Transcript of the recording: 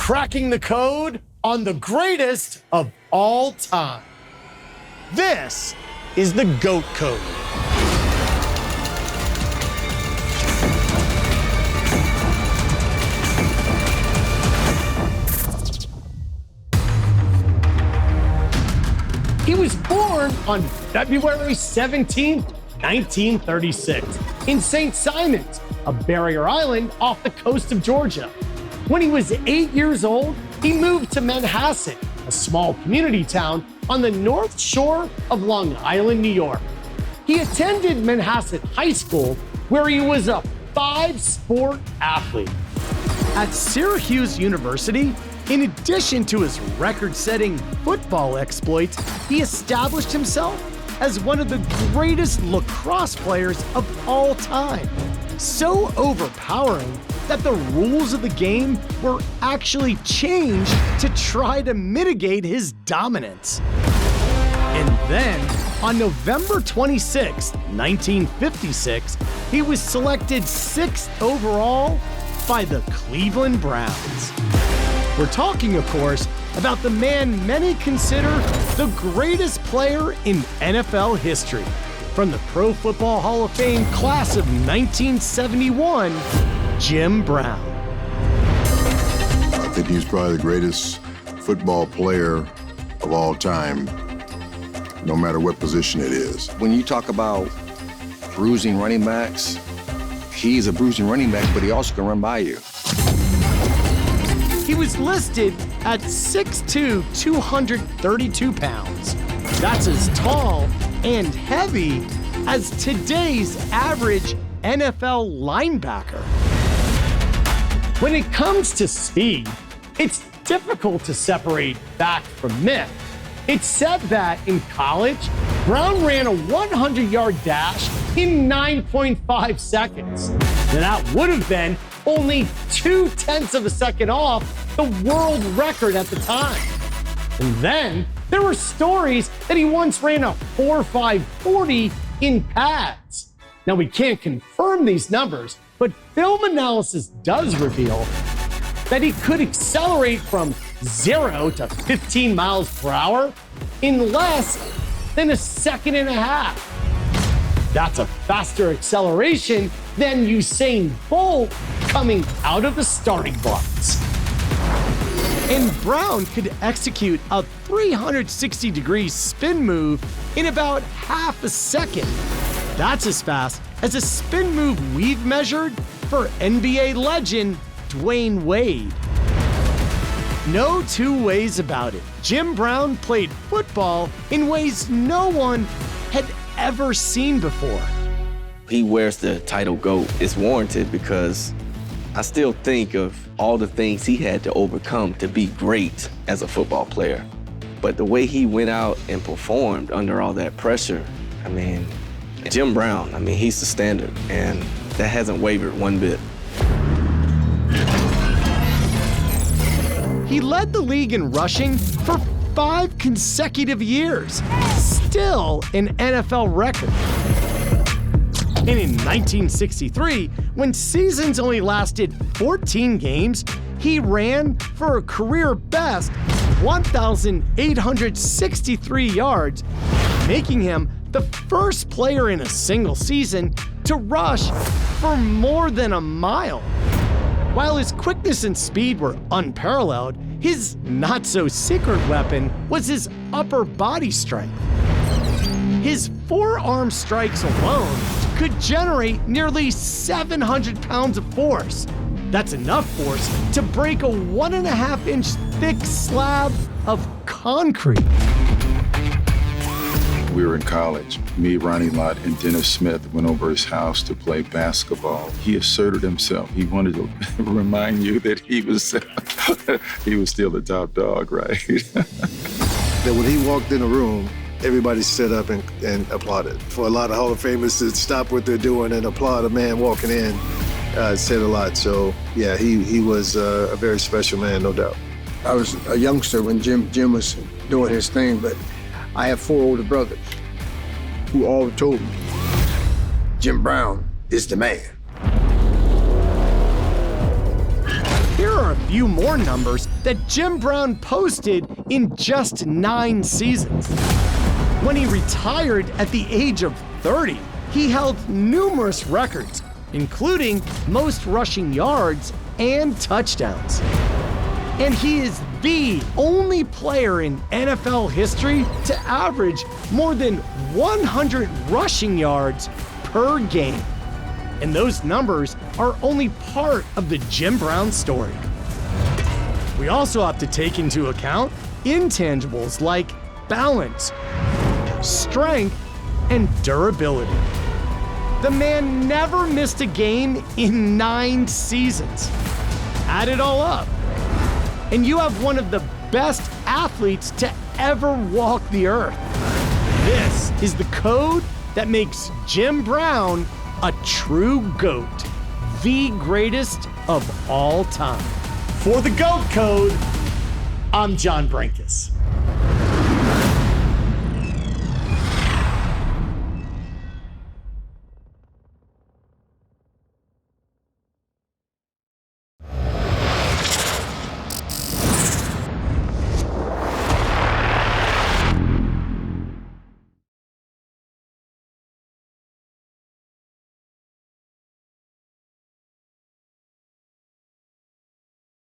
cracking the code on the greatest of all time. This is the GOAT Code. He was born on February 17th, 1936, in St. Simons, a barrier island off the coast of Georgia. When he was 8 years old, he moved to Manhasset, a small community town on the north shore of Long Island, New York. He attended Manhasset High School, where he was a 5-sport athlete. At Syracuse University, in addition to his record-setting football exploits, he established himself as one of the greatest lacrosse players of all time. So overpowering that the rules of the game were actually changed to try to mitigate his dominance. And then, on November 26, 1956, he was selected 6th overall by the Cleveland Browns. We're talking, of course, about the man many consider the greatest player in NFL history. From the Pro Football Hall of Fame class of 1971, Jim Brown. I think he's probably the greatest football player of all time, no matter what position it is. When you talk about bruising running backs, he's a bruising running back, but he also can run by you. He was listed at 6'2", 232 pounds. That's as tall and heavy as today's average NFL linebacker. When it comes to speed, it's difficult to separate fact from myth. It's said that in college, Brown ran a 100-yard dash in 9.5 seconds. Now, that would have been only 0.2 of a second off the world record at the time. And then there were stories that he once ran a 4.5 40 in pads. Now, we can't confirm these numbers, but film analysis does reveal that he could accelerate from 0 to 15 miles per hour in less than a second and a half. That's a faster acceleration than Usain Bolt coming out of the starting blocks. And Brown could execute a 360-degree spin move in about half a second. That's as fast as a spin move we've measured for NBA legend Dwayne Wade. No two ways about it. Jim Brown played football in ways no one had ever seen before. He wears the title GOAT. It's warranted because I still think of all the things he had to overcome to be great as a football player. But the way he went out and performed under all that pressure, I mean, Jim Brown, I mean, he's the standard, and that hasn't wavered one bit. He led the league in rushing for 5 consecutive years, still an NFL record. And in 1963, when seasons only lasted 14 games, he ran for a career best 1,863 yards, making him the first player in a single season to rush for more than a mile. While his quickness and speed were unparalleled, his not-so-secret weapon was his upper body strength. His forearm strikes alone could generate nearly 700 pounds of force. That's enough force to break a 1.5-inch thick slab of concrete. We were in college. Me, Ronnie Lott, and Dennis Smith went over his house to play basketball. He asserted himself. He wanted to remind you that he was still the top dog, right? That when he walked in the room, everybody stood up and applauded. For a lot of Hall of Famers to stop what they're doing and applaud a man walking in said a lot. So, yeah, he was a very special man, no doubt. I was a youngster when Jim was doing his thing, but I have 4 older brothers who all told me, Jim Brown is the man. Here are a few more numbers that Jim Brown posted in just 9 seasons. When he retired at the age of 30, he held numerous records, including most rushing yards and touchdowns. And he is the only player in NFL history to average more than 100 rushing yards per game. And those numbers are only part of the Jim Brown story. We also have to take into account intangibles like balance, strength, and durability. The man never missed a game in 9 seasons. Add it all up, and you have one of the best athletes to ever walk the earth. This is the code that makes Jim Brown a true GOAT, the greatest of all time. For the GOAT Code, I'm John Brinkus.